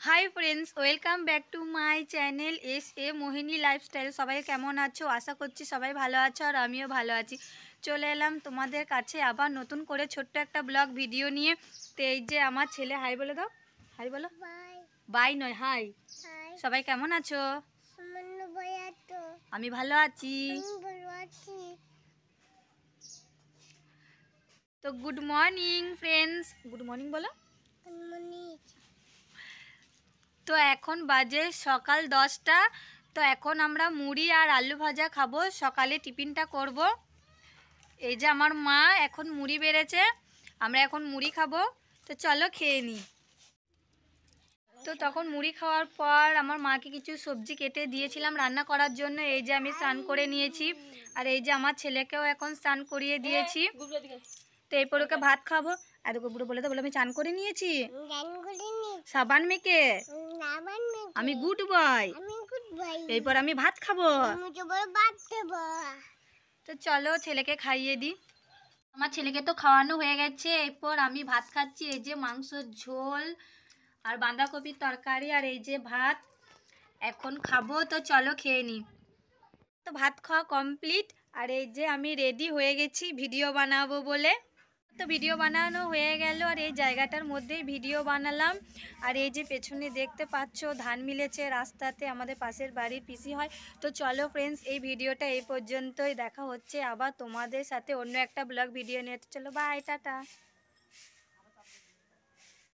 Hi friends, welcome back to my channel S Mohini lifestyle. সবাই কেমন আছো? আশা করছি সবাই ভালো আছো আর আমিও ভালো আছি। চলে এলাম তোমাদের কাছে আবার নতুন করে ছোট্ট একটা ব্লগ ভিডিও নিয়ে। তো এই যে আমার ছেলে, হাই বলে দাও। হাই বলো। বাই নয়, হাই। সবাই কেমন আছো? আমি ভালো আছি। তো good morning friends, good morning বলো। তো এখন বাজে সকাল 10টা। তো এখন আমরা মুড়ি আর আলু ভাজা খাবো, সকালে টিফিনটা করব। এই যে আমার মা এখন মুড়ি বেড়েছে, আমরা এখন মুড়ি খাবো। তো চলো খেয়ে নিই। তো তখন মুড়ি খাওয়ার পর আমার মাকে কিছু সবজি কেটে দিয়েছিলাম রান্না করার জন্য। এই যে আমি স্নান করে নিয়েছি, আর এই যে আমার ছেলেকেও এখন স্নান করিয়ে দিয়েছি। তো এরপর ওকে ভাত খাবো। আর ওকে বুড়ো বলে তো বলে আমি চান করে নিয়েছি সাবান মেখে। আমি গুড বয়। এরপর আমি ভাত খাবো। তো চলো ছেলেকে খাইয়ে দিই। আমার ছেলেকে তো খাওয়ানো হয়ে গেছে, এরপর আমি ভাত খাচ্ছি। এই যে মাংসের ঝোল আর বাঁধাকপির তরকারি, আর এই যে ভাত এখন খাবো। তো চলো খেয়ে নিই। তো ভাত খাওয়া কমপ্লিট, আর এই যে আমি রেডি হয়ে গেছি ভিডিও বানাবো বলে। তো ভিডিও বানানো হয়ে গেল, আর এই জায়গাটার মধ্যেই ভিডিও বানালাম। আর এই যে পেছনে দেখতে পাচ্ছ ধান মিলেছে রাস্তাতে, আমাদের পাশের বাড়ির পিসি হয়। তো চলো ফ্রেন্ডস, এই ভিডিওটা এই পর্যন্তই। দেখা হচ্ছে আবার তোমাদের সাথে অন্য একটা ব্লগ ভিডিও নিয়ে। চলো বাই, টাটা।